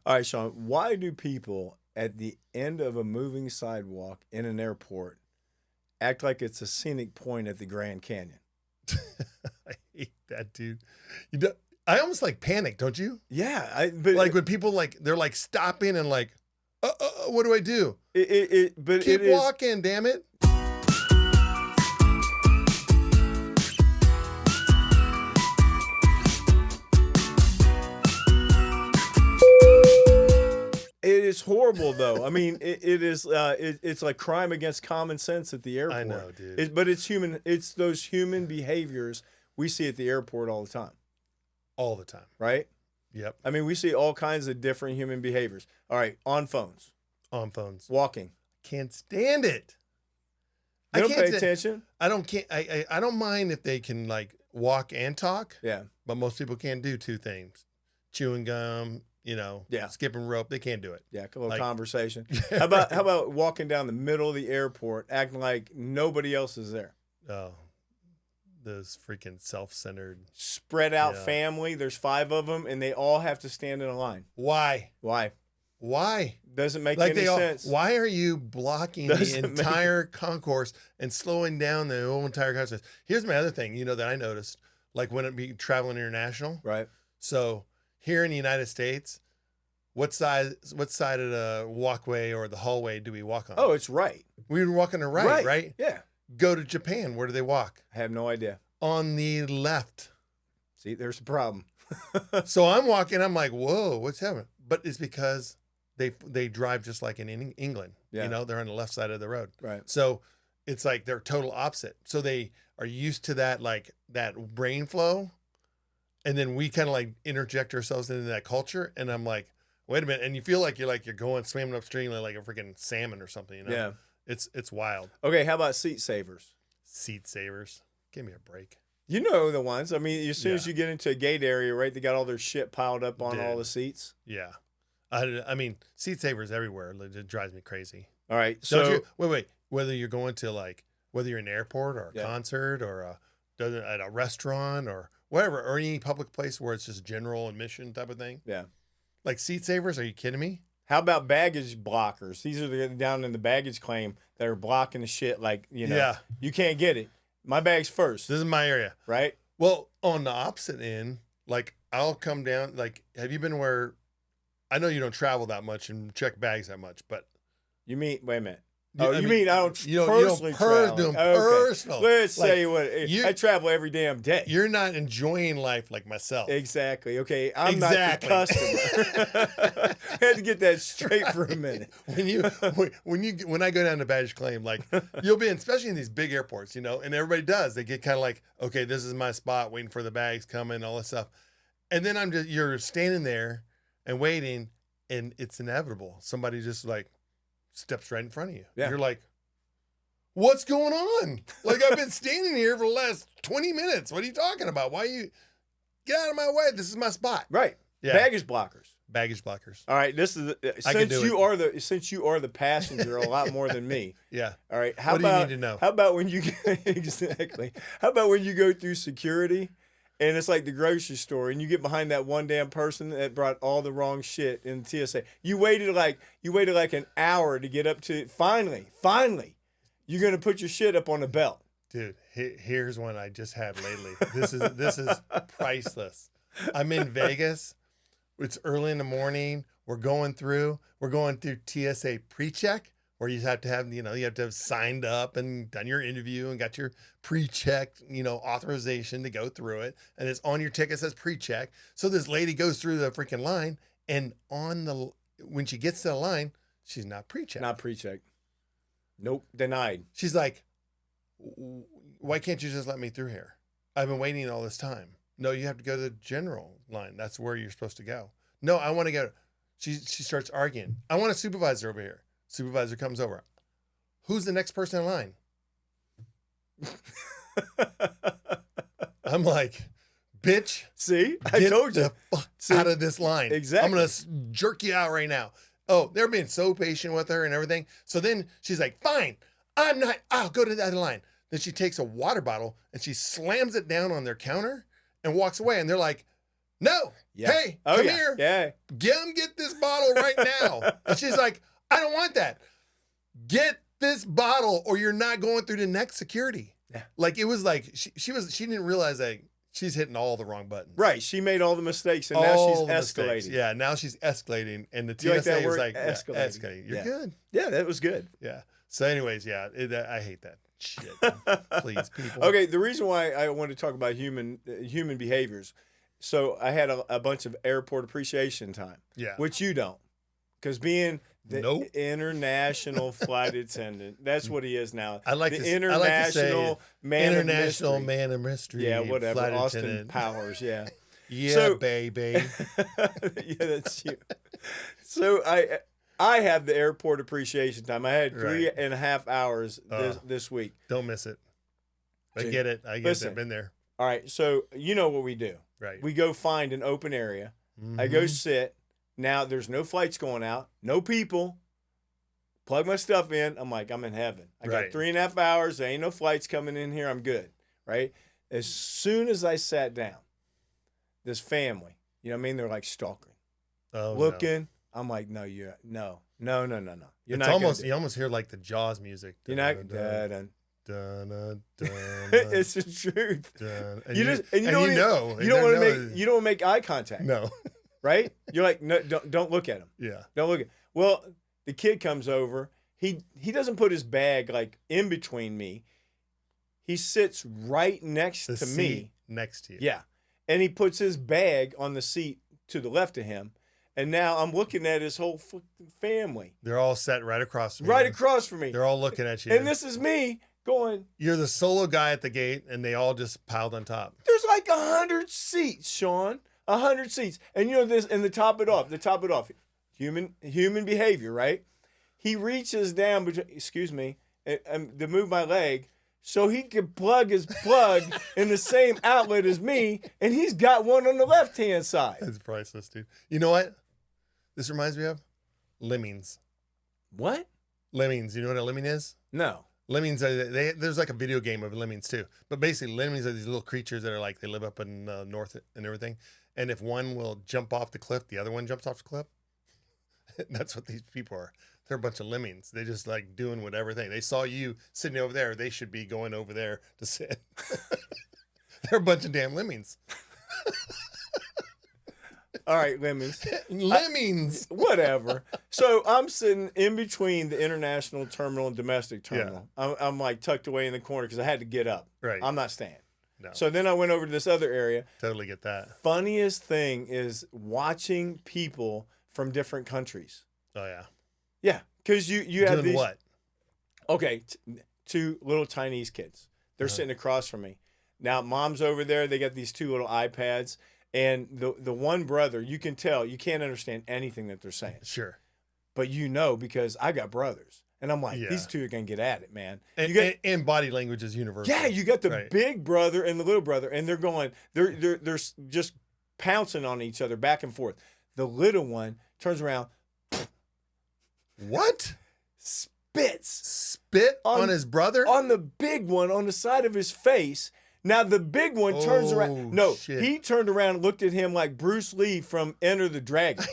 All right, Shawn, why do people at the end of a moving sidewalk in an airport act like it's a scenic point at the Grand Canyon? I hate that, dude. You know, I almost like panic, don't you? Yeah, but Like when people they're like stopping and like, what do I do? Keep walking, damn it. It is horrible, though. I mean, it's like crime against common sense at the airport. I know, dude. But it's human. It's those human behaviors we see at the airport all the time. All the time. Right? Yep. I mean, we see all kinds of different human behaviors. All right, on phones. On phones. Walking. Can't stand it. They don't pay attention. I don't mind if they can like walk and talk. Yeah. But most people can't do two things. Chewing gum, skipping rope. They can't do it. Yeah, a little conversation. How about walking down the middle of the airport acting like nobody else is there? Oh, those freaking self-centered. Spread out family. There's 5 of them, and they all have to stand in a line. Why? Doesn't make any sense. Why are you blocking the entire concourse and slowing down the whole entire concourse? Here's my other thing, that I noticed, like when it be traveling international. Right. So here in the United States, what side of the walkway or the hallway do we walk on? Oh, it's right. We were walking to right? Yeah. Go to Japan. Where do they walk? I have no idea. On the left. See, there's a problem. So I'm walking. I'm like, whoa, what's happening? But it's because they drive just like in England. Yeah. They're on the left side of the road. Right. So it's like they're total opposite. So they are used to that, like that brain flow. And then we kind of like interject ourselves into that culture. And I'm like, wait a minute. And you feel like you're going swimming upstream like a freaking salmon or something, Yeah. It's wild. Okay, how about seat savers? Seat savers. Give me a break. You know the ones. I mean, as soon as you get into a gate area, right, they got all their shit piled up on all the seats. Yeah. I mean, seat savers everywhere. It drives me crazy. All right. So wait. Whether you're going to whether you're in an airport or a concert or at a restaurant or whatever, or any public place where it's just general admission type of thing. Yeah. Like seat savers, are you kidding me? How about baggage blockers? These are the down in the baggage claim that are blocking the shit. You can't get it. My bag's first. This is my area. Right? Well, on the opposite end, I'll come down, have you been where, I know you don't travel that much and check bags that much, but. You mean, wait a minute. I don't personally travel? Personal. Let's say I travel every damn day. You're not enjoying life like myself. Exactly. Okay, I'm not the customer. I had to get that straight for a minute. When I go down to baggage claim, you'll be in, especially in these big airports, and everybody does. They get kind of like, okay, this is my spot, waiting for the bags coming, all this stuff, and then you're standing there and waiting, and it's inevitable. Somebody just steps right in front of you. Yeah. You're like, what's going on? I've been standing here for the last 20 minutes. What are you talking about? Why you get out of my way? This is my spot. Right. Yeah. Baggage blockers. All right. This is since you are the passenger a lot more than me. Yeah. All right. What do you need to know? How about when you exactly? How about when you go through security? And it's like the grocery store, and you get behind that one damn person that brought all the wrong shit in TSA. You waited like an hour to get up to finally, you're gonna put your shit up on the belt. Dude, here's one I just had lately. This is priceless. I'm in Vegas. It's early in the morning. We're going through TSA PreCheck. Where you have to have signed up and done your interview and got your pre-check, authorization to go through it. And it's on your ticket, says pre-check. So this lady goes through the freaking line, and when she gets to the line, she's not pre-checked. Not pre-checked. Nope, denied. She's like, why can't you just let me through here? I've been waiting all this time. No, you have to go to the general line. That's where you're supposed to go. No, I want to go. She starts arguing. I want a supervisor over here. Supervisor comes over. Who's the next person in line? I'm like, bitch. See? I told you. Get the fuck out of this line. Exactly. I'm going to jerk you out right now. Oh, they're being so patient with her and everything. So then she's like, fine. I'll go to the other line. Then she takes a water bottle and she slams it down on their counter and walks away. And they're like, no. Yeah. Hey, Oh, come yeah. here. Yeah. Get this bottle right now. And she's like, I don't want that. Get this bottle or you're not going through the next security. Yeah. Like it was like she didn't realize that she's hitting all the wrong buttons. Right. She made all the mistakes and now she's All the escalating. mistakes. Yeah, now she's escalating and the You like TSA that is word? like Escalating. escalating. You're Yeah. good. Yeah, that was good. Yeah. So anyways, yeah, I hate that shit. Please, people. Okay, the reason why I want to talk about human behaviors. So I had a bunch of airport appreciation time, Yeah. which you don't, because being the Nope. international flight attendant, that's what he is now. I like the to say international man international of mystery. man of mystery. Yeah, whatever. flight Austin attendant. Powers. Yeah. Yeah, So- baby. Yeah, that's you. So I have the airport appreciation time. I had three Right. and a half hours this week. Don't miss it. I Dude, get it. I get listen. it. I've been there. All right, so you know what we do. Right. We go find an open area. I go Mhm. sit. Now there's no flights going out, no people. Plug my stuff in. I'm like, I'm in heaven. I got Right. 3.5 hours. There ain't no flights coming in here. I'm good. Right? As soon as I sat down, this family, you know what I mean? They're like stalking, Oh, looking. I'm like, no, you're no. You're It's not gonna almost do it. you almost hear like the Jaws music. You're not. Dun, dun, dun, dun, It's the truth. dun. And You just and you don't even- know You don't want to make eye contact. no. Right? You're like, no, don't look at him. Yeah. Don't look at. Well, the kid comes over. He doesn't put his bag like in between me. He sits right next The to seat me. next to you. Yeah, and he puts his bag on the seat to the left of him. And now I'm looking at his whole fucking family They're all set right across from right you. across from me, They're all looking at you. and this is me going. You're the solo guy at the gate, and they all just piled on top. There's like 100 seats, Shawn. 100 seats, and you know this. And to top it off, human behavior, right? He reaches down between, excuse me, to move my leg so he could plug his plug in the same outlet as me, and he's got one on the left-hand side. That's priceless, dude. You know what? This reminds me of lemmings. What? Lemmings. You know what a lemming is? No. Lemmings are there's like a video game of lemmings too. But basically, lemmings are these little creatures that are like they live up in the north and everything. And if one will jump off the cliff, the other one jumps off the cliff. That's what these people are. They're a bunch of lemmings. They just like doing whatever thing. They saw you sitting over there. They should be going over there to sit. They're a bunch of damn lemmings. All right, lemmings. Lemmings. Whatever. So I'm sitting in between the international terminal and domestic terminal. I'm like tucked away in the corner because I had to get up. Right. I'm not staying. No. So then I went over to this other area. Totally get that. Funniest thing is watching people from different countries. Oh yeah. Yeah, because you have Doing these. what? Okay, two little Chinese kids. They're sitting across from me. Now mom's over there. They got these two little iPads, and the one brother, you can tell you can't understand anything that they're saying, Sure. but you know because I got brothers, and I'm like, Yeah. these two are gonna get at it, man. And, You got and body language is universal. yeah, you got the Right. big brother and the little brother, and they're going, they're just pouncing on each other back and forth. The little one turns around, What? spits Spit on his brother? on the big one on the side of his face. Now the big one turns Oh, around. No, shit. he turned around and looked at him like Bruce Lee from Enter the Dragon.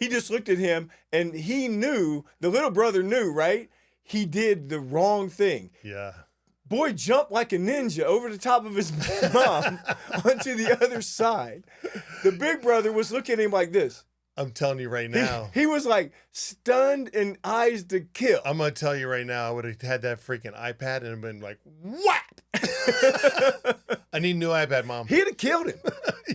He just looked at him and he knew, the little brother knew, right? He did the wrong thing. Yeah. Boy jumped like a ninja over the top of his mom onto the other side. The big brother was looking at him like this. I'm telling you right now. He was like stunned and eyes to kill. I'm gonna tell you right now. I would have had that freaking iPad and been like, "Whap!" I need a new iPad, Mom. He'd have killed him.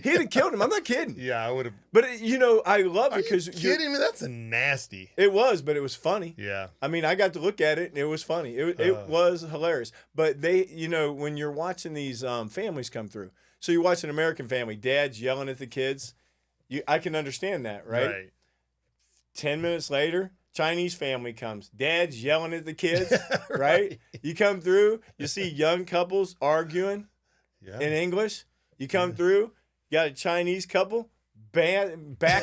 He'd have killed him. I'm not kidding. Yeah, I would have. But I love Are it because you kidding me? That's a nasty. it was, but it was funny. Yeah. I mean, I got to look at it and it was funny. It was hilarious. But they, when you're watching these families come through, so you watch an American family, dad's yelling at the kids. I can understand that, right? 10 minutes later, Chinese family comes. Dad's yelling at the kids, right? You come through, you see young couples arguing Yeah. in English. You come through, you got a Chinese couple, back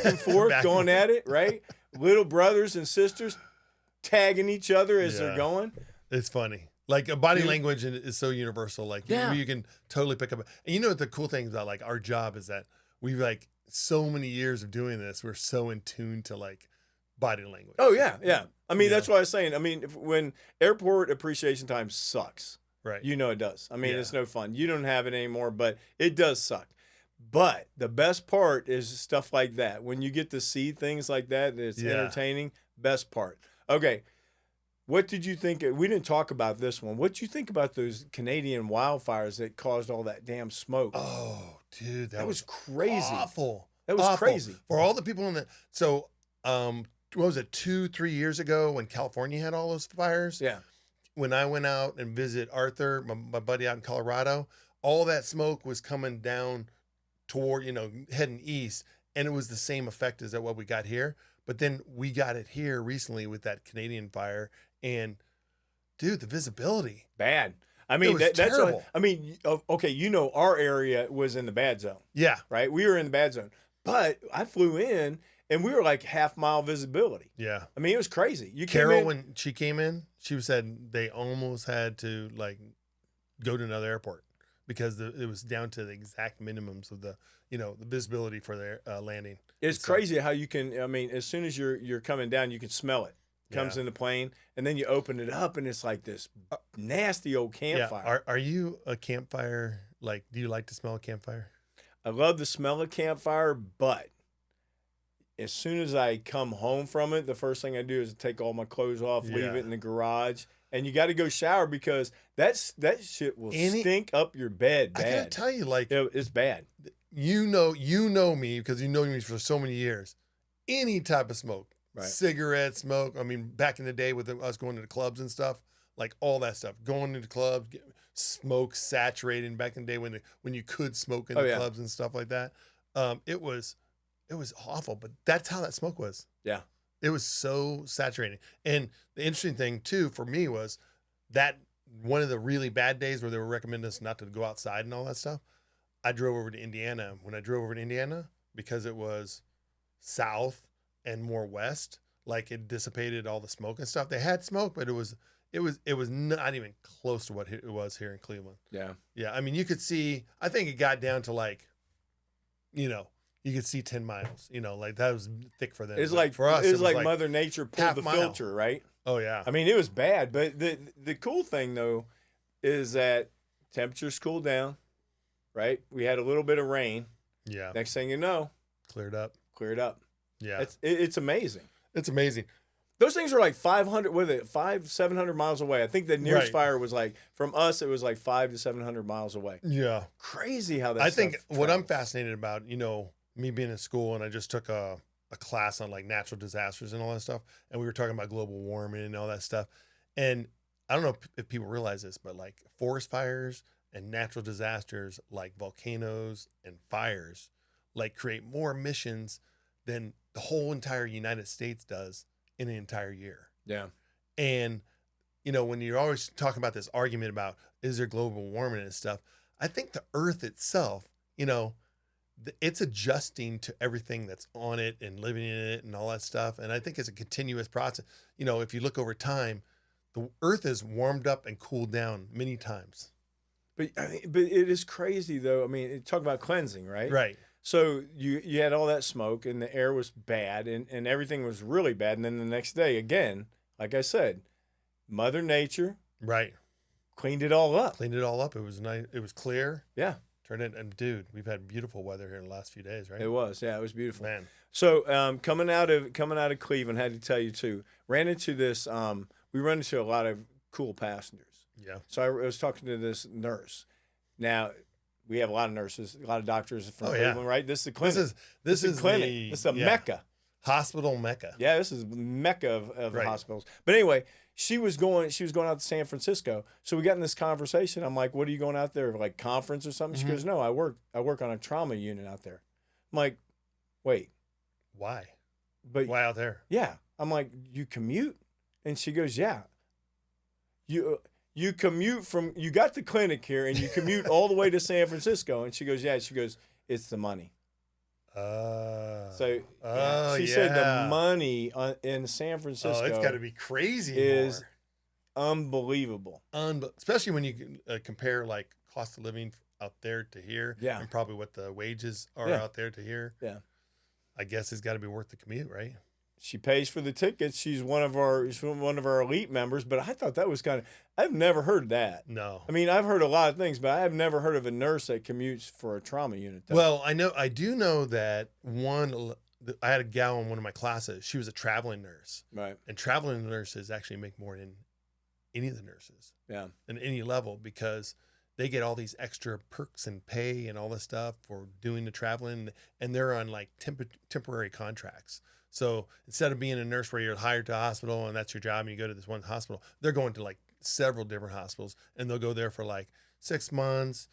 and forth, Back going and at it, right? Little brothers and sisters tagging each other as they're Yeah. going. It's funny. Like body Dude. language is so universal. Like Yeah. you can totally pick up. And you know what the cool thing about like our job is that we like so many years of doing this, we're so in tune to like body language. Oh yeah, yeah. I mean, Yeah. that's what I was saying. I mean, when airport appreciation time sucks, Right. you know it does. I mean, Yeah. it's no fun. You don't have it anymore, but it does suck. But the best part is stuff like that. When you get to see things like that, it's Yeah. entertaining. Best part. Okay. What did you think? We didn't talk about this one. What did you think about those Canadian wildfires that caused all that damn smoke? Oh, dude, that was crazy. Awful. That was Awful. crazy. For all the people in the so what was it, 2-3 years ago when California had all those fires? Yeah. When I went out and visit Arthur, my buddy out in Colorado, all that smoke was coming down toward, heading east, and it was the same effect as what we got here. But then we got it here recently with that Canadian fire, and dude, the visibility. Bad. I mean, was that's terrible. okay, our area was in the bad zone, Yeah. right? We were in the bad zone. But I flew in and we were like half-mile visibility. Yeah. I mean, it was crazy. Carol, when she came in, she said they almost had to like go to another airport because it was down to the exact minimums of the visibility for their landing. It's crazy how you can. I mean, as soon as you're coming down, you can smell it. Comes Yeah. in the plane, and then you open it up, and it's like this nasty old campfire. Yeah. Are you a campfire? Like, do you like to smell a campfire? I love the smell of campfire, but as soon as I come home from it, the first thing I do is take all my clothes off, leave Yeah. it in the garage, and you got to go shower because that shit will stink up your bed I gotta bad. tell you, like, It's bad. you know me because you know me for so many years. Any type of smoke, Right. cigarette smoke. I mean, back in the day with us going to the clubs and stuff, like all that stuff, going to the clubs, smoke saturating. Back in the day when you could smoke in the clubs and stuff like that, it was awful. But that's how that smoke was. Yeah. It was so saturating. And the interesting thing too for me was that one of the really bad days where they were recommending us not to go outside and all that stuff. I drove over to Indiana. When I drove over to Indiana, because it was south and more west, like it dissipated all the smoke and stuff. They had smoke, but it was not even close to what it was here in Cleveland. Yeah. Yeah. I mean, you could see, I think it got down to like, you could see 10 miles, like that was thick for them. It's But like for us, it it was was like Mother Nature pulled half the mile. filter, right? Oh yeah. I mean, it was bad, but the cool thing though is that temperatures cooled down, right? We had a little bit of rain. Yeah. Next thing you know, Cleared up. cleared up. Yeah. It's amazing. It's amazing. Those things are like 500, what is it, 700 miles away. I think the nearest Right. fire was like, from us, it was like 500 to 700 miles away. Yeah. Crazy how that I think stuff what I'm travels. fascinated about, me being in school and I just took a class on like natural disasters and all that stuff. And we were talking about global warming and all that stuff. And I don't know if people realize this, but like forest fires and natural disasters like volcanoes and fires like create more emissions than the whole entire United States does in an entire year. Yeah. And, when you're always talking about this argument about is there global warming and stuff, I think the earth itself, it's adjusting to everything that's on it and living in it and all that stuff. And I think it's a continuous process. If you look over time, the earth has warmed up and cooled down many times. But it is crazy though. I mean, talk about cleansing, right? Right. So you had all that smoke and the air was bad and everything was really bad. And then the next day, again, like I said, Mother Nature Right. cleaned it all up. Cleaned it all up. It was nice. It was clear. Yeah, Turned it. And dude, we've had beautiful weather here in the last few days, right? it was. Yeah, it was beautiful. Man. So coming out of Cleveland, had to tell you too, ran into this. We run into a lot of cool passengers. Yeah. So I was talking to this nurse. Now we have a lot of nurses, a lot of doctors from Oh, yeah. Cleveland, right? This is the clinic. This is clinic. the This is a yeah, mecca. hospital mecca. Yeah, this is mecca of Right. hospitals. But anyway, she was going out to San Francisco. So we got in this conversation. I'm like, "What are you going out there, like conference or something?" Mm-hmm. She goes, "No, I work on a trauma unit out there." I'm like, "Wait, Why? but Why out there? yeah." I'm like, "You commute?" And she goes, "Yeah. You commute you got the clinic here and you commute all the way to San Francisco." And she goes, "Yeah." She goes, "It's the money." So she said the money in San Francisco it's got to be crazy. is more. unbelievable. Especially when you compare like cost of living out there to here, Yeah. and probably what the wages are Yeah. out there to here. Yeah. I guess it's got to be worth the commute, right? She pays for the tickets. She's one of our elite members. But I thought that was I've never heard that. No. I mean, I've heard a lot of things, but I've never heard of a nurse that commutes for a trauma unit. Though. Well, I do know that I had a gal in one of my classes. She was a traveling nurse, right? and traveling nurses actually make more than any of the nurses, Yeah, in any level, because they get all these extra perks and pay and all this stuff for doing the traveling, and they're on like temporary contracts. So instead of being a nurse where you're hired to a hospital and that's your job and you go to this one hospital, they're going to like several different hospitals, and they'll go there for like 6 months,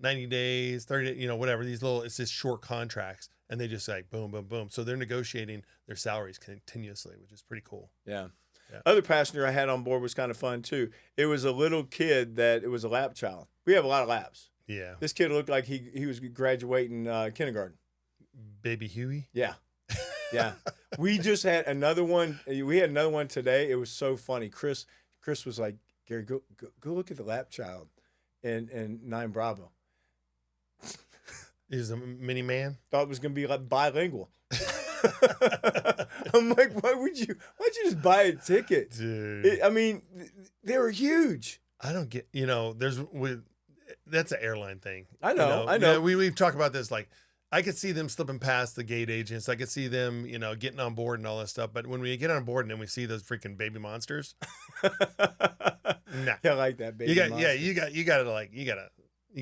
90 days, 30, whatever. It's just short contracts, and they just like boom, boom, boom. So they're negotiating their salaries continuously, which is pretty cool. yeah. Yeah. Other passenger I had on board was kind of fun too. It was a little kid it was a lap child. We have a lot of laps. Yeah. This kid looked like he was graduating kindergarten. Baby Huey. Yeah. Yeah. We just had another one. We had another one today. It was so funny. Chris was like, Gary, go look at the lap child and 9 Bravo. He's a mini man. Thought it was going to be like bilingual. I'm like, why'd you just buy a ticket? Dude. I mean, they were huge. I don't get, that's an airline thing. I know. Yeah, we've talked about this. Like, I could see them slipping past the gate agents. I could see them, getting on board and all that stuff. But when we get on board and then we see those freaking baby monsters, nah. I like that baby. You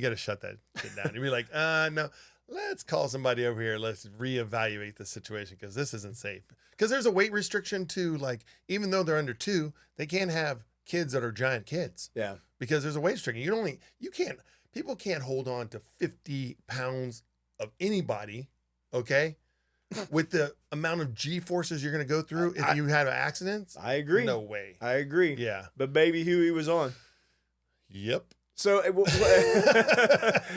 gotta shut that shit down. You'd be like, no, let's call somebody over here. Let's reevaluate the situation, because this isn't safe. Because there's a weight restriction to, like, even though they're under 2, they can't have kids that are giant kids. Yeah. Because there's a weight restriction. People can't hold on to 50 pounds of anybody, okay? With the amount of G forces you're going to go through if you have accidents. I agree. No way. I agree. Yeah. But baby Huey was on. Yep. So,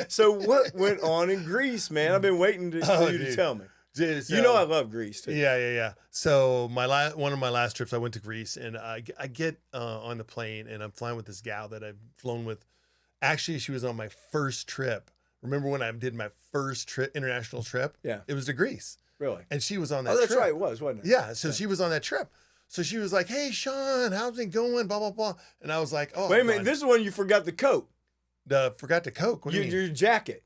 so what went on in Greece, man? I've been waiting for you to tell me. Dude, so, I love Greece too. Yeah. So one of my last trips, I went to Greece, and I get on the plane, and I'm flying with this gal that I've flown with. Actually, she was on my first trip. Remember when I did my first international trip? Yeah. It was to Greece. Really? And she was on that trip. Oh, that's trip. right. It was, wasn't it? Yeah. So she was on that trip. So she was like, "Hey, Shawn, how's it going? Blah, blah, blah." And I was like, "Oh, wait a minute. This is when you forgot the coat. Forgot the coat. What do you mean? Your jacket.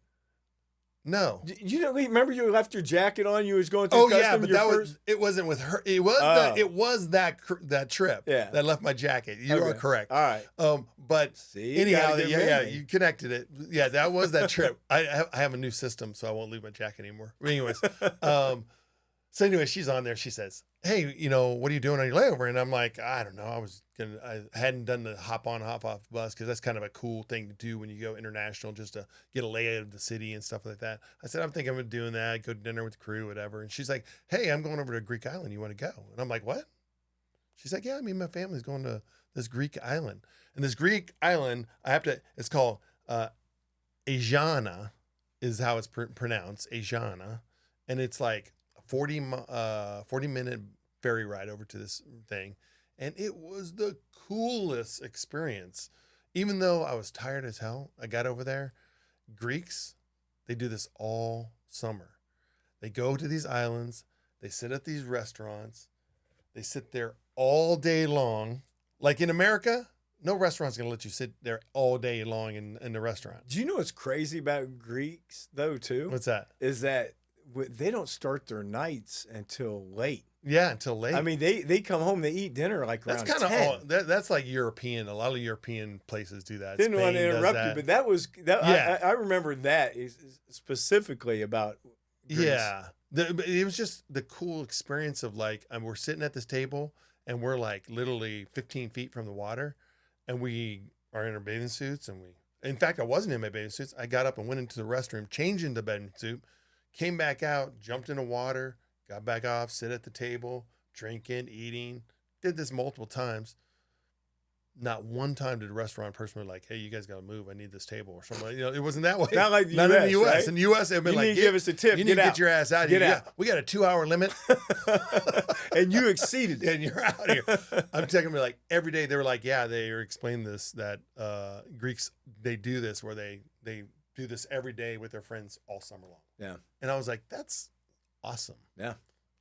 No. You don't remember you left your jacket on? You was going through custom. Yeah, but it wasn't with her. It was that trip. Yeah. That left my jacket. You are correct. All right. But See, anyhow, you connected it. Yeah, that was that trip. I have a new system, so I won't leave my jacket anymore. Anyways, so anyway, she's on there. She says, "Hey, what are you doing on your layover?" And I'm like, "I don't know. I hadn't done the hop on, hop off bus, because that's kind of a cool thing to do when you go international, just to get a layout of the city and stuff like that." I said, "I'm thinking of doing that, go to dinner with the crew, whatever." And she's like, "Hey, I'm going over to Greek island. You want to go?" And I'm like, "What?" She's like, "Yeah, my family's going to this Greek island. And this Greek island, it's called Aegina, is how it's pronounced, Aegina. And it's like a 40-minute ferry ride over to this thing. And it was the coolest experience. Even though I was tired as hell, I got over there. Greeks, they do this all summer. They go to these islands. They sit at these restaurants. They sit there all day long. Like in America, no restaurant's going to let you sit there all day long in the restaurant. Do you know what's crazy about Greeks, though, too? What's that? Is that they don't start their nights until late. Yeah, until late. I mean, they come home, they eat dinner like around 10. That's kind of that's like European. A lot of European places do that. Didn't want to interrupt you, but that was that. Yeah. I remember that specifically about Greece. Yeah. It was just the cool experience of like, we're sitting at this table and we're like literally 15 feet from the water, and we are in our bathing suits. And in fact, I wasn't in my bathing suits. I got up and went into the restroom, changed into bathing suit, came back out, jumped in the water, got back off, sit at the table, drinking, eating. Did this multiple times. Not one time did a restaurant person be like, "Hey, you guys got to move. I need this table," or something. It wasn't that way. Not like the Not US, in the U.S. right? In the U.S., they've been You like, need to give us a tip. You need to get your ass out of here. Get out. Yeah, we got a 2-hour limit. And you exceeded it. And you're out of here. I'm taking me like every day. They were like, yeah, they were explaining this, that Greeks, they do this where they do this every day with their friends all summer long. Yeah. And I was like, that's awesome. Yeah.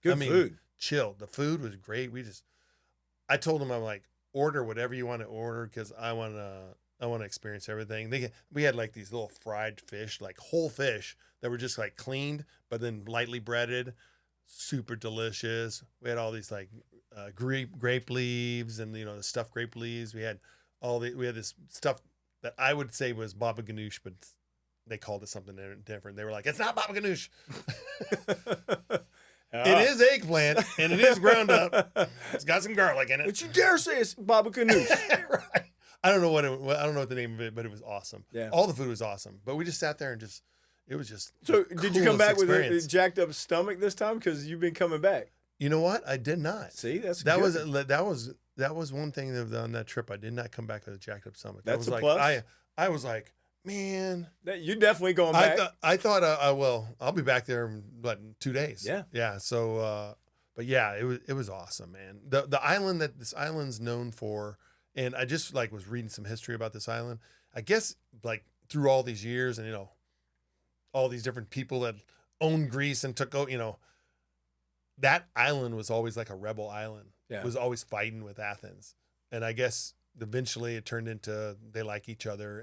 Good food. Chill. The food was great. I told them, I'm like, order whatever you want to order because I want to experience everything. We had like these little fried fish, like whole fish that were just like cleaned, but then lightly breaded, super delicious. We had all these like grape leaves and the stuffed grape leaves. We had this stuff that I would say was baba ganoush, but they called it something different. They were like, it's not baba ganoush. It is eggplant and it is ground up. It's got some garlic in it. But you dare say it's baba ganoush. Right. I don't know what the name of it, but it was awesome. Yeah. All the food was awesome. But we just sat there and it was just. So did you come back experience. with a jacked up stomach this time? Because you've been coming back. You know what? I did not. See, that was one thing on that trip. I did not come back with a jacked up stomach. That's a plus. I was like, man, You're definitely going back. I thought I'll be back there in 2 days. Yeah. So, but yeah, it was awesome, man. The island that this island's known for, and I just like was reading some history about this island. I guess like through all these years, and all these different people that owned Greece and took that island was always like a rebel island. Yeah. It was always fighting with Athens, and I guess eventually it turned into they like each other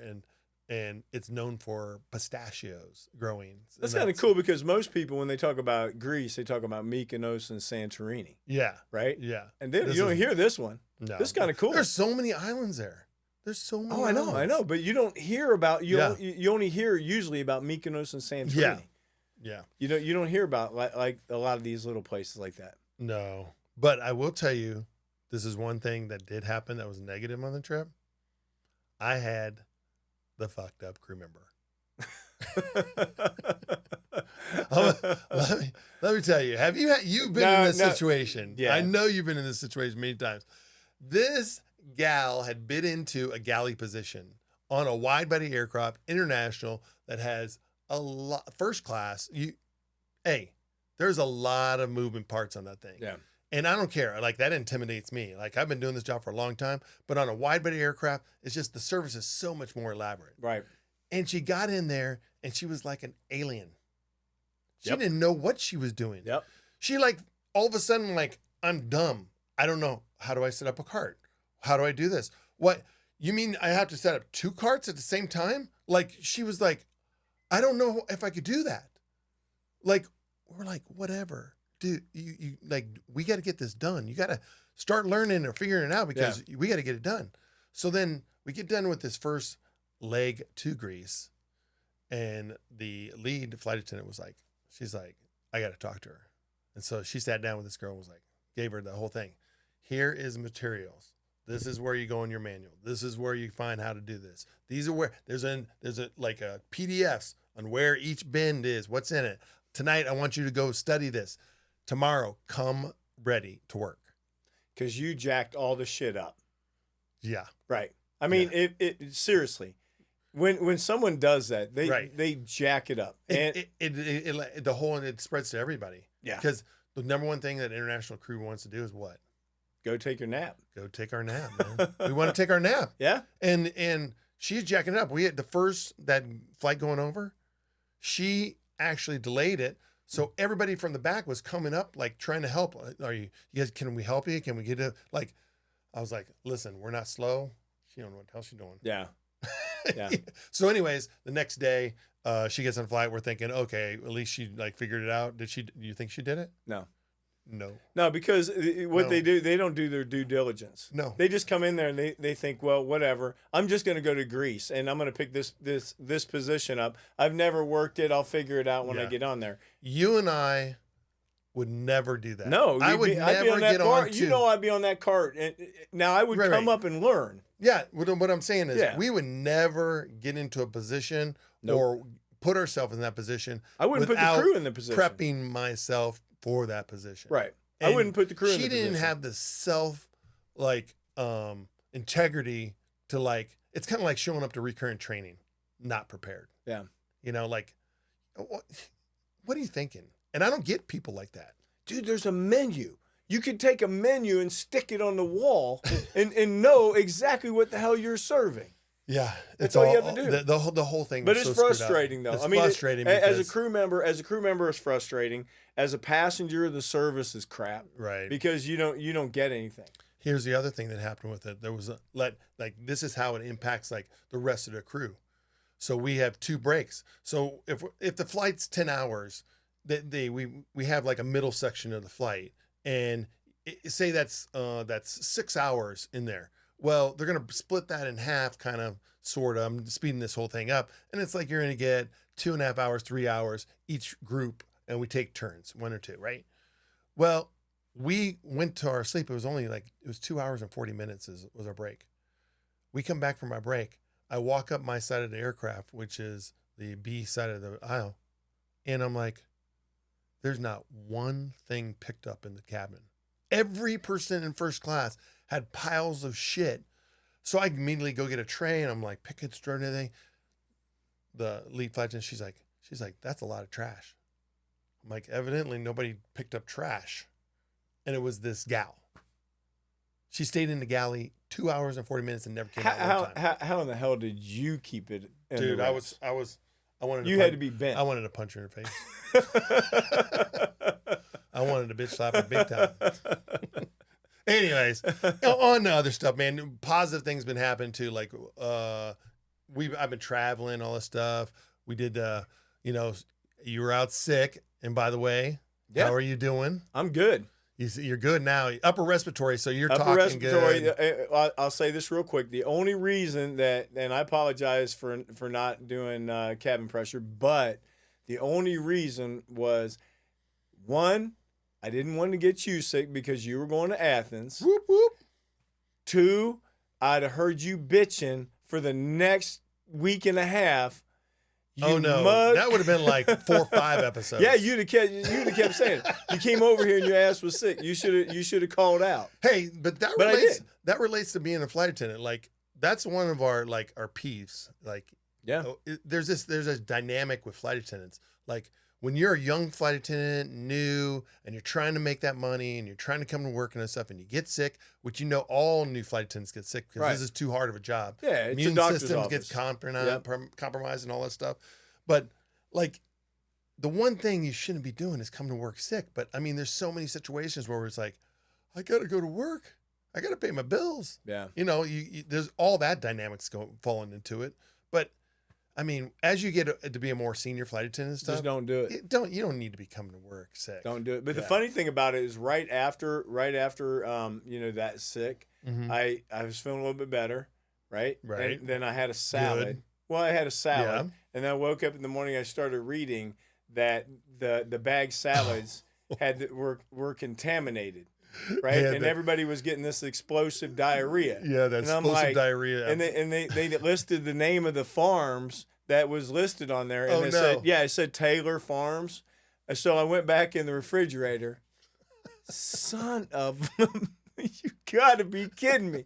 and it's known for pistachios growing. That's kind of cool because most people, when they talk about Greece, they talk about Mykonos and Santorini. Yeah. Right? Yeah. And then you don't hear this one. No. This is kind of cool. There's so many islands there. There's so many islands. I know. But you don't hear about, you only hear usually about Mykonos and Santorini. Yeah. You don't hear about like a lot of these little places like that. No. But I will tell you, this is one thing that did happen that was negative on the trip. I had the fucked up crew member. let me tell you. Have you've been in this situation? Yeah. I know you've been in this situation many times. This gal had been into a galley position on a wide-body aircraft, international, that has a lot first class. There's a lot of moving parts on that thing. Yeah. And I don't care. Like, that intimidates me. Like, I've been doing this job for a long time, but on a wide-body aircraft, it's just the service is so much more elaborate. Right. And she got in there, and she was like an alien. She didn't know what she was doing. Yep. She, like, all of a sudden, like, I'm dumb. I don't know. How do I set up a cart? How do I do this? What? You mean I have to set up 2 carts at the same time? Like, she was like, I don't know if I could do that. Like, we're like, whatever. Dude, you like, we got to get this done. You got to start learning or figuring it out because we got to get it done. So then we get done with this first leg to Greece, and the lead flight attendant was like, she's like, I got to talk to her. And so she sat down with this girl and was like, gave her the whole thing. Here is materials. This is where you go in your manual. This is where you find how to do this. These are where there's a PDFs on where each bend is, what's in it. Tonight, I want you to go study this. Tomorrow, come ready to work. Because you jacked all the shit up. Yeah. Right. I mean, it seriously, when someone does that, they jack it up. And it spreads to everybody. Yeah. Because the number one thing that international crew wants to do is what? Go take your nap. Go take our nap, man. We want to take our nap. Yeah. And she's jacking it up. We had that flight going over, she actually delayed it. So everybody from the back was coming up, like, trying to help. Are you guys, can we help you? Can we get it? Like, I was like, listen, we're not slow. She don't know what the hell she's doing. Yeah. Yeah. So anyways, the next day, she gets on a flight. We're thinking, okay, at least she like figured it out. Do you think she did it? No, because they do, they don't do their due diligence. No, they just come in there and they think, well, whatever. I'm just going to go to Greece and I'm going to pick this position up. I've never worked it. I'll figure it out when I get on there. You and I would never do that. No, I would never get on. I'd be on that cart. And now I would come up and learn. Yeah, what I'm saying is, we would never get into a position or put ourselves in that position. I wouldn't put the crew in the position. Prepping myself for that position. Right. And I wouldn't put the crew in the position. She didn't have the self integrity to, like, it's kind of like showing up to recurrent training, not prepared. Yeah. Like, what are you thinking? And I don't get people like that. Dude, there's a menu. You could take a menu and stick it on the wall and know exactly what the hell you're serving. Yeah, That's all you have to do. The whole thing. But was it's so screwed up. frustrating, though. It's I mean, frustrating as a because- crew member, it's frustrating. As a passenger, the service is crap. Right. Because you don't get anything. Here's the other thing that happened with it. There was this is how it impacts like the rest of the crew. So we have 2 breaks. So if the flight's 10 hours, we have like a middle section of the flight, and say that's 6 hours in there. Well, they're gonna split that in half, kind of, sort of. I'm speeding this whole thing up, and it's like you're gonna get 2.5 hours, 3 hours each group, and we take turns, 1 or 2, right? Well, we went to our sleep. It was 2 hours and 40 minutes was our break. We come back from our break. I walk up my side of the aircraft, which is the B side of the aisle, and I'm like, there's not one thing picked up in the cabin. Every person in first class had piles of shit. So I immediately go get a tray, and I'm like, picking straw and everything. The lead flight attendant, she's like, that's a lot of trash. I'm like, evidently nobody picked up trash. And it was this gal. She stayed in the galley 2 hours and 40 minutes and never came out one time. How in the hell did you keep it in Dude, the I race? wanted You had to be bent. I wanted to punch her in the face. I wanted to bitch slap her big time. Anyways, on to other stuff, man. Positive things been happening too. Like, I've been traveling, all this stuff. We did, you were out sick. And by the way, how are you doing? I'm good. You're good now. Upper respiratory, so you're Upper talking respiratory, good. I'll say this real quick. The only reason that, and I apologize for not doing cabin pressure, but the only reason was, one, I didn't want to get you sick because you were going to Athens. Whoop, whoop. 2, I'd have heard you bitching for the next week and a half. Oh no, that would have been like 4 or 5 episodes. Yeah, you'd have kept saying it. You came over here and your ass was sick. You should have called out. Hey, but that relates to being a flight attendant. Like, that's one of our peeves. Like, yeah, there's a dynamic with flight attendants. Like, when you're a young flight attendant, new, and you're trying to make that money, and you're trying to come to work and stuff, and you get sick, which all new flight attendants get sick because this is too hard of a job. Yeah, it's immune a doctor's systems office. get compromised and all that stuff. But like, the one thing you shouldn't be doing is come to work sick. But I mean, there's so many situations where it's like, I got to go to work. I got to pay my bills. Yeah. There's all that dynamics falling into it. But I mean, as you get to be a more senior flight attendant and stuff, just don't do it. You don't need to be coming to work sick. Don't do it. But the funny thing about it is right after that sick, Mm-hmm. I was feeling a little bit better, right? Right. And then I had a salad. Good. Well, I had a salad, Yeah. and then I woke up in the morning. I started reading that the bag salads were contaminated. Right, Yeah, and everybody was getting this explosive diarrhea. Yeah, that's explosive diarrhea. And they listed the name of the farms that was listed on there, and it said Taylor Farms. And so I went back in the refrigerator. Son of, you gotta be kidding me!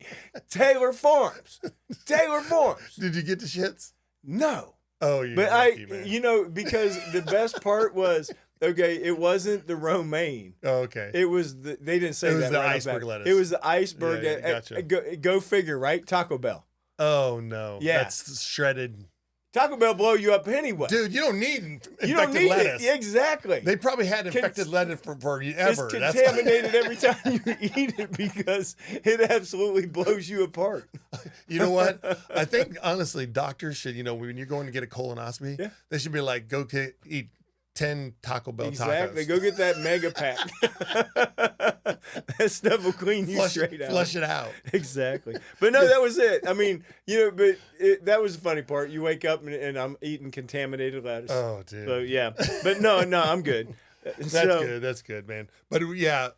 Taylor Farms. Did you get the shits? No. Oh, you. But lucky, man. because the best part was. Okay, it wasn't the romaine. Oh, okay. It was they didn't say that. It was the right iceberg lettuce. It was the iceberg. Yeah, gotcha. Go figure, right? Taco Bell. Oh no. Yeah. That's shredded. Taco Bell blow you up anyway. Dude, you don't need infected you don't need lettuce. it. Exactly. They probably had infected lettuce for ever. It's contaminated every time you eat it because it absolutely blows you apart. You know what? I think honestly, doctors should. When you're going to get a colonoscopy, they should be like, go eat 10 Taco Bell Exactly. tacos. Go get that mega pack. That stuff will clean you straight out. Flush it out. Exactly. But no, that was it. I mean, that was the funny part. You wake up and I'm eating contaminated lettuce. Oh, dude. So, yeah. But no, I'm good. That's good, man. But yeah,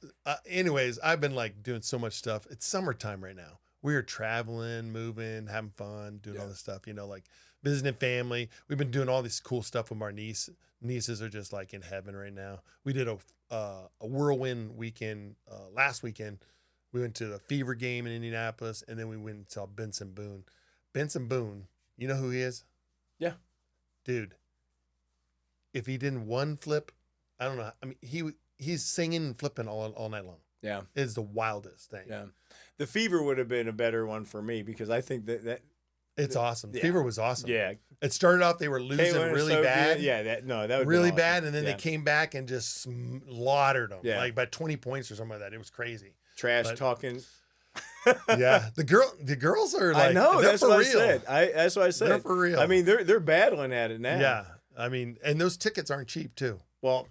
anyways, I've been like doing so much stuff. It's summertime right now. We are traveling, moving, having fun, doing all this stuff, like visiting family. We've been doing all this cool stuff with our niece. Nieces are just like in heaven right now. We did a whirlwind weekend last weekend. We went to the Fever game in Indianapolis, and then we went and saw Benson Boone. Benson Boone, you know who he is? Yeah. Dude, if he didn't one flip, I don't know. I mean, he's singing and flipping all night long. Yeah. It's the wildest thing. Yeah. The Fever would have been a better one for me because I think that It's awesome. Yeah. Fever was awesome. Yeah. It started off, they were losing Caitlin and really Sophie, bad. Yeah, that would really be awesome. bad. And then Yeah. they came back and just slaughtered them. Yeah. Like by 20 points or something like that. It was crazy. Trash But- talking. Yeah. The girls are like, I know. they're That's for what real. I said. That's what I said. They're for real. I mean, they're battling at it now. Yeah. I mean, and those tickets aren't cheap too. Well,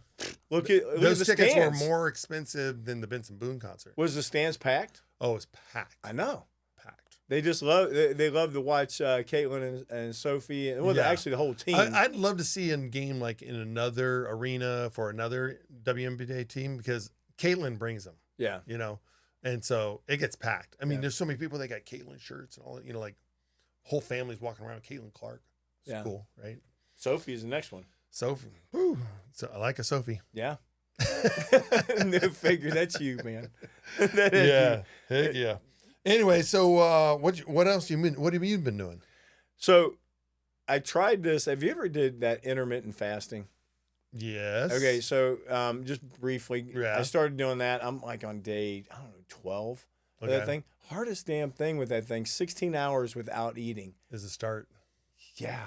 look at Those the tickets stands. were more expensive than the Benson Boone concert. Was the stands packed? Oh, it was packed. I know. Packed. They just love. They love to watch Caitlin and Sophie, and well, Yeah. actually the whole team. I'd love to see a game like in another arena for another WNBA team because Caitlin brings them, yeah. you know, and so it gets packed. I mean, Yeah. there's so many people that got Caitlin shirts and all that, you know, like whole families walking around with Caitlin Clark. It's Yeah. cool, right? Sophie's the next one. Sophie. Whew. So I like a Sophie. Yeah. No, figure that's you, man. That is Yeah. you. Heck yeah. Anyway, so what else what have you been doing? So, I tried this. Have you ever did that intermittent fasting? Yes. Okay, so just briefly, Yeah. I started doing that. I'm like on day, I don't know, 12 of Okay. that thing. Hardest damn thing with that thing, 16 hours without eating. Is a start. Yeah.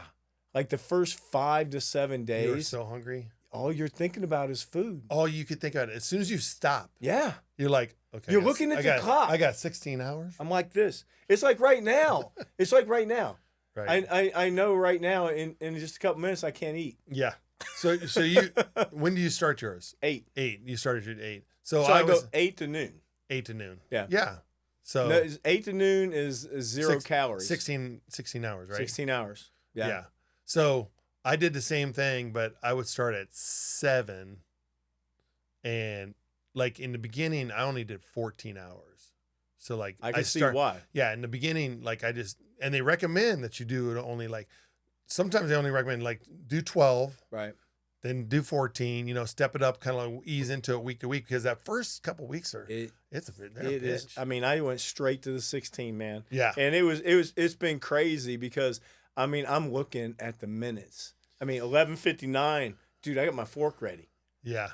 Like the first 5 to 7 You were days, so hungry. all you're thinking about is food. All you could think about it. As soon as you stop, Yeah. you're like, okay. You're I got- looking at I the got- clock. I got 16 hours. I'm like this. It's like right now. It's like right now. Right. I know right now in just a couple minutes I can't eat. Yeah. So you when do you start yours? 8. 8. You started at 8. So, So I I go was 8 to noon. 8 to noon. Yeah. Yeah. So No, 8 to noon is 0 calories. 16 hours, right? 16 hours. Yeah. So I did the same thing, but I would start at 7. And like in the beginning, I only did 14 hours. So like I can see why. Yeah, in the beginning, like and they recommend that you do it only like, sometimes they only recommend like do 12, Right. then do 14, you know, step it up, kind of like ease into it week to week, because that first couple weeks are, It they're a is. bitch. I mean, I went straight to the 16, man. Yeah. And it's been crazy because I mean, I'm looking at the minutes. I mean, 11:59, dude, I got my fork ready. Yeah.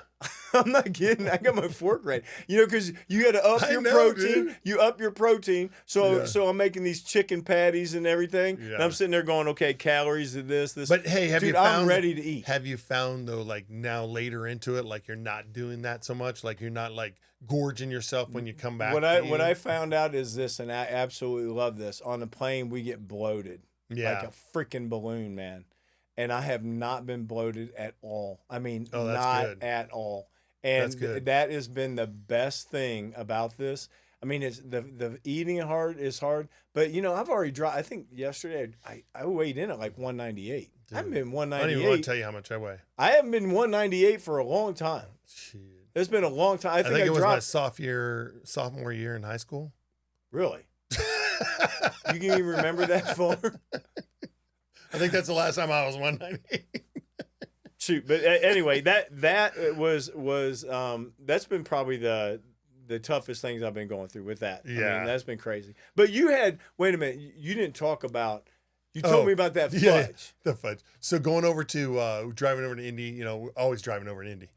I'm not kidding. I got my fork ready. You know, because you got to up I your know, protein. dude. You up your protein. So Yeah. so I'm making these chicken patties and everything. Yeah. And I'm sitting there going, okay, calories of this. But hey, have Dude, you found I'm ready to eat. Have you found though, like now later into it, like you're not doing that so much, like you're not like gorging yourself when you come back? What to what eat? I found out is this, and I absolutely love this. On the plane, we get bloated Yeah. like a freaking balloon, man. And I have not been bloated at all. I mean, Oh, that's not good. at all. And That's good. that has been the best thing about this. I mean, it's the eating hard is hard, but you know, I've already dropped. I think yesterday I weighed in at like 198. I haven't been I don't even want 198. to tell you how much I weigh. I haven't been 198 for a long time. Shit. It's been a long time. I think it was my dropped. sophomore year in high school. Really? You can even remember that far? I think that's the last time I was 198. Shoot, but anyway, that was that's been probably the toughest things I've been going through with that. I Yeah. mean, that's been crazy. But you had wait a minute, you didn't talk about. You told me about that fudge. Yeah, the fudge. So going over to driving over to Indy, you know, we're always driving over to Indy.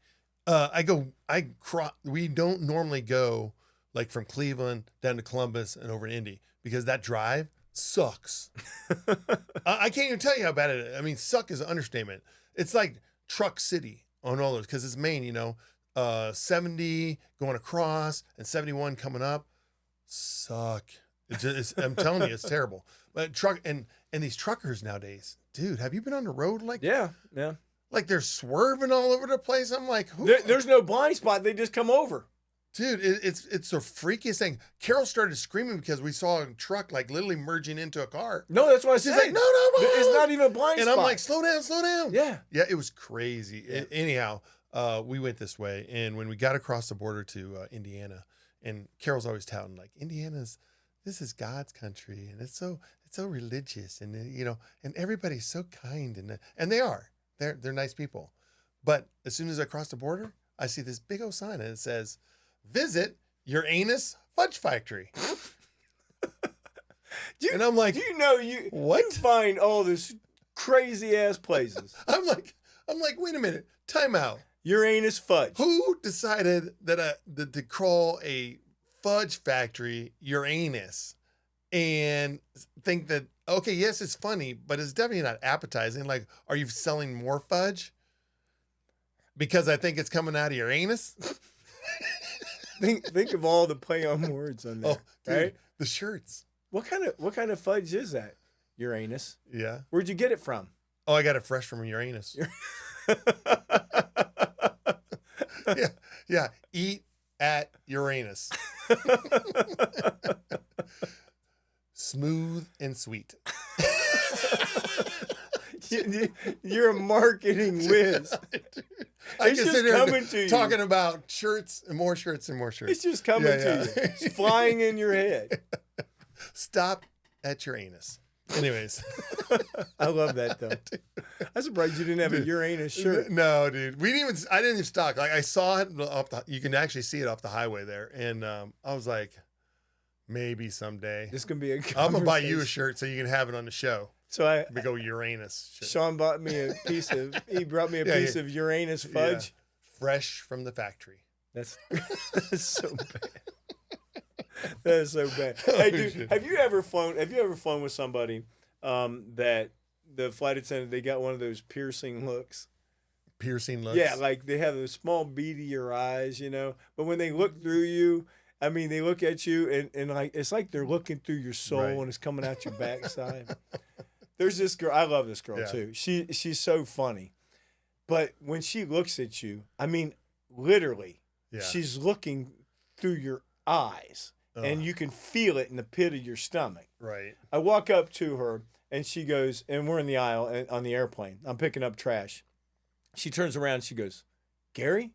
We don't normally go like from Cleveland down to Columbus and over to Indy because that drive sucks. I can't even tell you how bad it is. I mean, suck is an understatement. It's like truck city on all those because it's Maine, you know, 70 going across and 71 coming up. Suck. I'm telling you, it's terrible. But and these truckers nowadays, dude, have you been on the road like? Yeah. Like they're swerving all over the place. I'm like, who? There's no blind spot. They just come over. Dude, it's the freakiest thing. Carol started screaming because we saw a truck like literally merging into a car. No, that's what I She's said. like, no, It's not even a blind and spot. I'm like, slow down. yeah. Yeah, it was crazy. Yeah. Anyhow, we went this way, and when we got across the border to Indiana, and Carol's always touting like this is God's country, and it's so religious, and you know, and everybody's so kind, and they are. They're nice people. But as soon as I cross the border, I see this big old sign, and it says, "Visit your anus fudge factory." And I'm like, Do you know you what? you find all this crazy ass places? I'm like, wait a minute, time out. Uranus fudge. Who decided that to call a fudge factory Uranus? and think that, okay, yes, it's funny, but it's definitely not appetizing. Like, are you selling more fudge? Because I think it's coming out of your anus. Think of all the play on words on there, Dude, right? the shirts. What kind of fudge is that? Uranus. Yeah. Where'd you get it from? Oh, I got it fresh from Uranus. Yeah. Eat at Uranus. Smooth and sweet. You're a marketing whiz. I It's can just sit here coming to you. talking about shirts and more shirts and more shirts. It's just coming to you. It's flying in your head. Stop at your anus. Anyways. I love that though. I'm surprised you didn't have a Uranus shirt. No, dude. I didn't even stock. Like I saw it you can actually see it off the highway there. And I was like, maybe someday. This can be a I'm gonna buy you a shirt so you can have it on the show. So We go Uranus shirt. Sean brought me a piece of of Uranus fudge. Yeah. Fresh from the factory. That's so bad. That is so bad. Oh, Hey, dude, shit. have you ever flown with somebody that the flight attendant, they got one of those piercing looks? Piercing looks. Yeah, like they have those small beadier eyes, but when they look through you, I mean, they look at you and like it's like they're looking through your soul Right. and it's coming out your backside. There's this girl, I love this girl Yeah. too. She's so funny. But when she looks at you, I mean, literally, Yeah. she's looking through your eyes. And you can feel it in the pit of your stomach. Right. I walk up to her and she goes, and we're in the aisle on the airplane. I'm picking up trash. She turns around and she goes, Gary,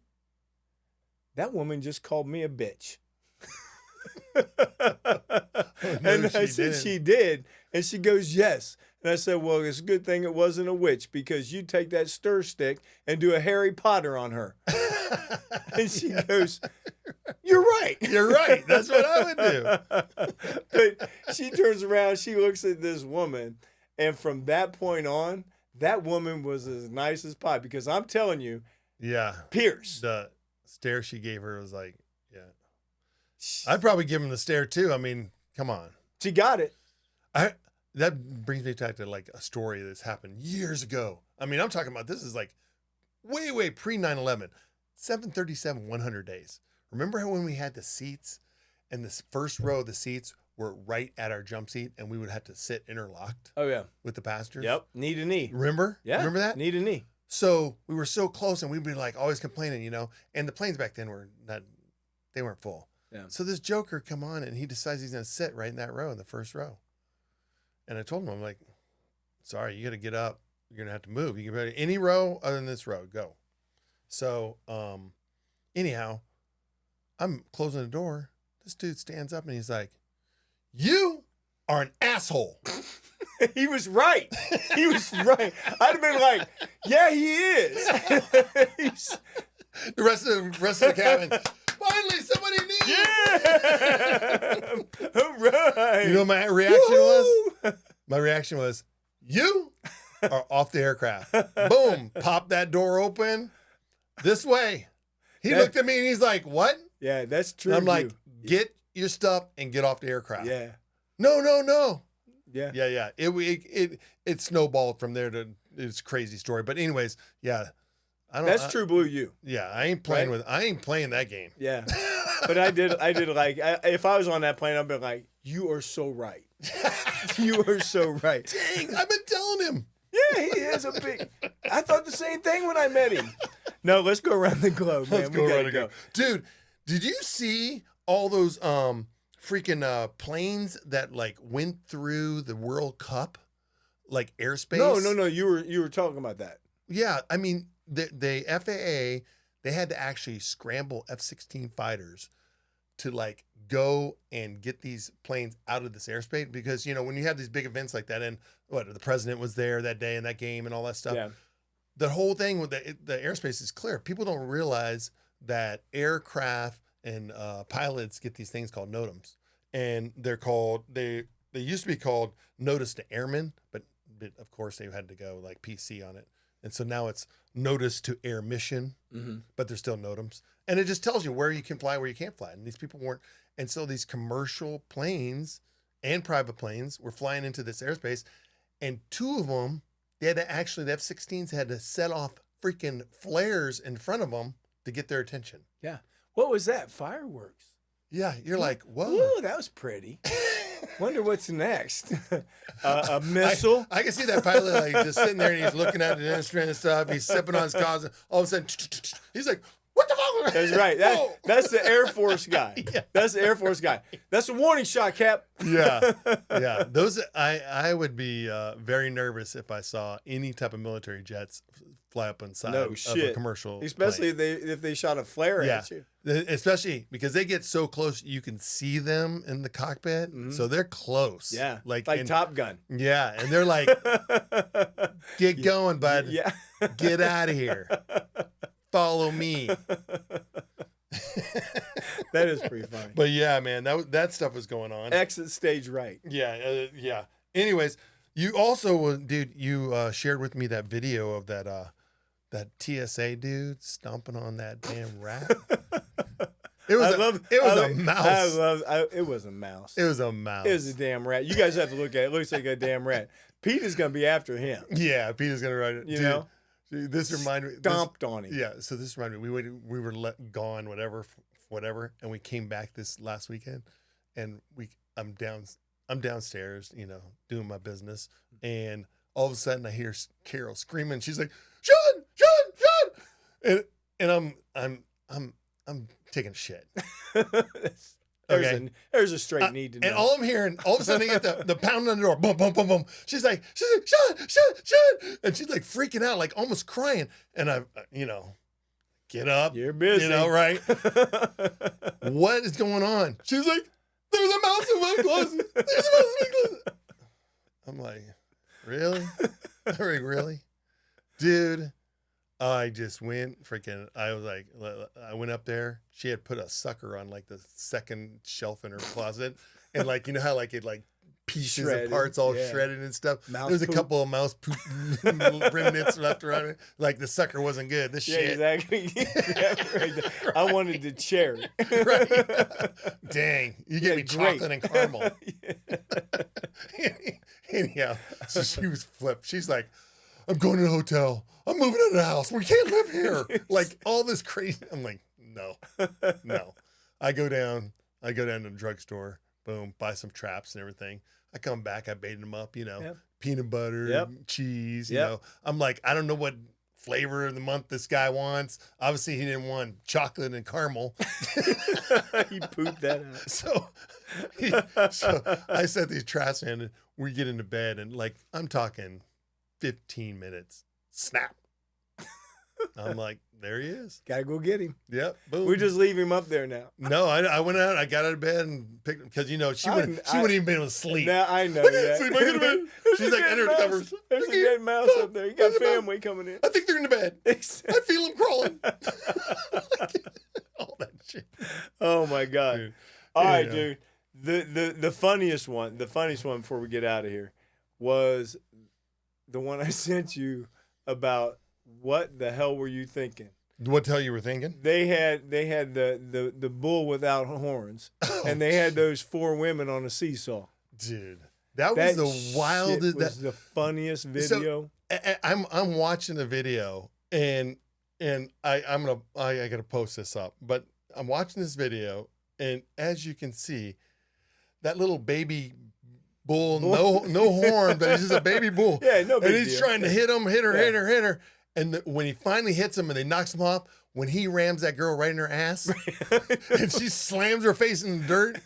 that woman just called me a bitch. And I said, she did. And she goes, yes. And I said, well, it's a good thing it wasn't a witch because you take that stir stick and do a Harry Potter on her. And she goes, you're right. You're right. That's what I would do. But she turns around, she looks at this woman, and from that point on, that woman was as nice as pie because I'm telling you, Yeah. Pierce. The stare she gave her was like, yeah. I'd probably give him the stare too. I mean, come on. She got it. That brings me back to like a story that's happened years ago. I mean, I'm talking about this is like way pre 9/11. 737 100 days. Remember how when we had the seats and this first row of the seats were right at our jump seat and we would have to sit interlocked Oh, yeah. with the passengers? Yep. Knee to knee. Remember? Yeah. Remember that? Knee to knee. So we were so close and we'd be like always complaining, and the planes back then they weren't full. Yeah. So this joker come on and he decides he's going to sit right in that row, in the first row. And I told him, I'm like, sorry, you got to get up. You're going to have to move. You can go to any row other than this row. Go. So, anyhow, I'm closing the door. This dude stands up and he's like, you are an asshole. He was right. He was right. I'd have been like, yeah, he is. The rest of the cabin, finally somebody needs. Yeah. All right. You know what my reaction was? My reaction was, you are off the aircraft. Boom. Pop that door open. This way. He looked at me and he's like, what? Yeah, that's true. And I'm like, get your stuff and get off the aircraft. yeah. No. Yeah. Yeah. It snowballed from there to it's a crazy story. But anyways, yeah. That's true blue you. Yeah, I ain't playing that game. Yeah. But I did like, if I was on that plane, I'd be like, you are so right. You are so right. Dang, I've been telling him. Yeah, he has a big. I thought the same thing when I met him. No, let's go around the globe, man. Let's go We gotta around the globe. Dude, did you see all those freaking planes that like went through the World Cup, like airspace? No. You were talking about that. Yeah, I mean the FAA, they had to actually scramble F-16 fighters to like go and get these planes out of this airspace because when you have these big events like that, and the president was there that day in that game and all that stuff. Yeah. The whole thing with the airspace is clear. People don't realize that aircraft and pilots get these things called NOTAMs, and they're called they used to be called notice to airmen, but of course they had to go like PC on it, and so now it's notice to air mission, but they're still NOTAMs, and it just tells you where you can fly, where you can't fly, and these people weren't, and so these commercial planes and private planes were flying into this airspace, and two of them, they had to actually, the F-16s had to set off freaking flares in front of them to get their attention. Yeah. What was that? Fireworks. Yeah, you're like, whoa. Ooh, that was pretty. Wonder what's next. A missile. I can see that pilot like just sitting there and he's looking at the instrument and stuff. He's sipping on his coffee. All of a sudden, he's like, what the fuck? That's right. That's the Air Force guy. Yeah. That's the Air Force guy. That's a warning shot, Cap. Yeah, yeah. Those I would be very nervous if I saw any type of military jets fly up inside of a commercial, especially plane. if they shot a flare at you. Especially because they get so close, you can see them in the cockpit, so they're close. Yeah, like Top Gun. Yeah, and they're like, "Get going, bud. Yeah, get out of here. Follow me." That is pretty funny. But yeah, man, that stuff was going on. Exit stage right. Yeah, yeah. Anyways, you also, dude, you shared with me that video of that TSA dude stomping on that damn rat. It was a mouse. It was a mouse. It was a mouse. It was a damn rat. You guys have to look at it. It looks like a damn rat. Pete is gonna be after him. Yeah, Peter's gonna ride it. You know. Dude, this reminded me. Stomped on him. Yeah. So this reminded me. We were gone, whatever, and we came back this last weekend, and I'm downstairs, doing my business, and all of a sudden I hear Carol screaming. She's like, "Shawn, Shawn, Shawn!" And I'm taking a shit. There's a straight need to know. And all I'm hearing, all of a sudden I get the pounding on the door, boom, boom, boom, boom. She's like, Shawn, and she's like freaking out, like almost crying. And I, get up. You're busy. Right? What is going on? She's like, there's a mouse in my closet. There's a mouse in my closet. I'm like, really? Really? Dude. I just went I went up there. She had put a sucker on like the second shelf in her closet. And like, you know how like it like pieces shredded, and parts all shredded and stuff. There's a couple of mouse poop remnants left around it. Like the sucker wasn't good. This shit. Exactly. Right. I wanted the cherry. Right. Dang. You gave me chocolate and caramel. Anyhow, so she was flipped. She's like, I'm going to the hotel. I'm moving out of the house. We can't live here. Like all this crazy. I'm like, no. I go down to the drugstore. Boom. Buy some traps and everything. I come back. I baited them up, peanut butter, cheese, I'm like, I don't know what flavor of the month this guy wants. Obviously he didn't want chocolate and caramel. He pooped that out. So I set these traps in and we get into bed and like, I'm talking 15 minutes. Snap. I'm like, there he is. Gotta go get him. Yep. Boom. We just leave him up there now. No, I went out. I got out of bed and picked him because she wouldn't even be able to sleep. Now I know. I can't sleep. I go to bed. She's like under the covers. There's a dead mouse up there. You got family coming in. I think they're in the bed. I feel them crawling. All that shit. Oh my god. Dude. All right, dude. The funniest one before we get out of here was the one I sent you about what the hell were you thinking? What the hell you were thinking? They had the bull without horns, and they had those 4 women on a seesaw. Dude, that was the wildest. That was the funniest video. So, I'm watching the video, and I gotta post this up, but I'm watching this video, and as you can see, that little baby bull, no horn, but he's just a baby bull. Yeah, no big And he's deal. trying to hit her. And when he finally hits him and they knocks him off, when he rams that girl right in her ass, and she slams her face in the dirt.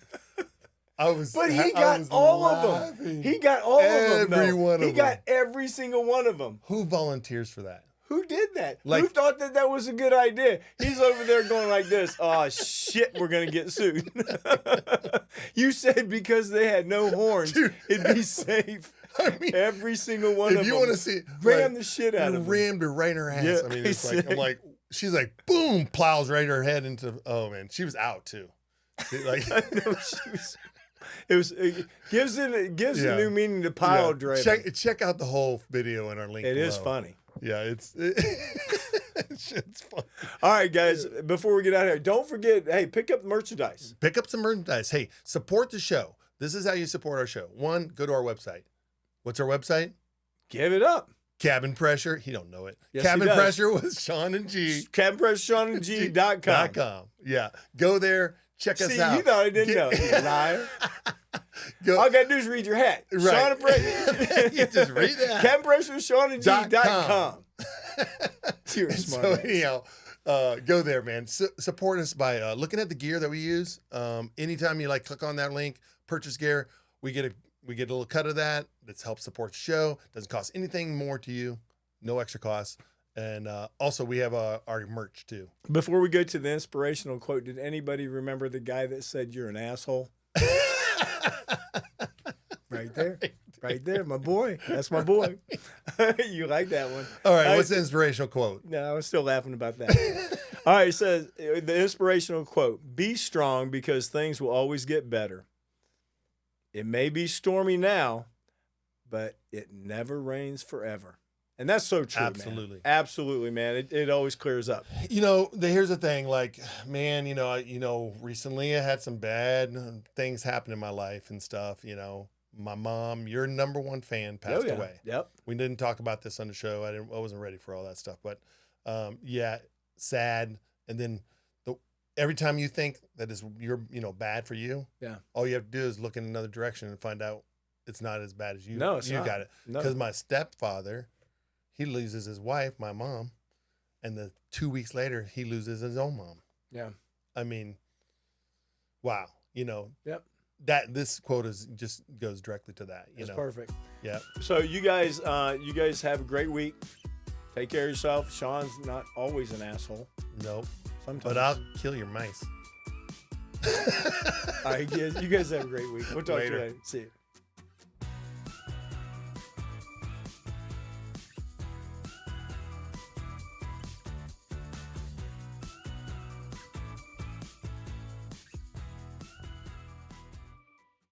But he got all of them. He got all of them. Every one of them. He got every single one of them. Who volunteers for that? Who did that? Like- Who thought that was a good idea? He's over there going like this. Oh, shit, we're going to get sued. You said because they had no horns, Dude. it'd be safe. I mean, Every single one of them. if you want to see, ram the shit out of them. rammed her right in her ass. Yeah, I mean, it's like, I'm like, she's like, boom, plows right her head into. Oh man, she was out too. Like, It gives a new meaning to pile driving. Check out the whole video in our link. It below. is funny. Yeah, it's fun. All right, guys. Before we get out of here, don't forget. Hey, pick up merchandise. Pick up some merchandise. Hey, support the show. This is how you support our show. One, go to our website. What's our website? Give it up. Cabin Pressure. He don't know it. Yes, Cabin he does. Pressure with Shawn and G. CabinPressureShawnandG.com. Yeah. Go there. Check us out. You thought I didn't know. You liar. All I got to do is read your hat. Right. Shawn and Pressure. You just read that. CabinPressureShawnandG.com. You're a smart So ass. anyhow, go there, man. Support us by looking at the gear that we use. Anytime you click on that link, purchase gear, we get a little cut of that. That helps support the show. Doesn't cost anything more to you. No extra costs. And also we have our merch too. Before we go to the inspirational quote, did anybody remember the guy that said you're an asshole? Right there. Right there, my boy. That's my boy. You like that one. All right, what's the inspirational quote? No, I was still laughing about that. All right, it says, the inspirational quote, be strong because things will always get better. It may be stormy now, but it never rains forever. And that's so true, Absolutely. Man. Absolutely, man. It always clears up. Here's the thing. Recently I had some bad things happen in my life and stuff. My mom, your number one fan, passed away. Yep. We didn't talk about this on the show. I wasn't ready for all that stuff. But sad. And then every time you think that you're bad for you, all you have to do is look in another direction and find out it's not as bad as you. No, it's you not. got it. Because my stepfather, he loses his wife, my mom, and 2 weeks later he loses his own mom. Yeah. I mean, wow. Yep. That this quote just goes directly to that. It's perfect. Yeah. So you guys have a great week. Take care of yourself. Shawn's not always an asshole. Nope. Sometimes. But I'll kill your mice. All right, you guys have a great week. We'll talk to you later. See you.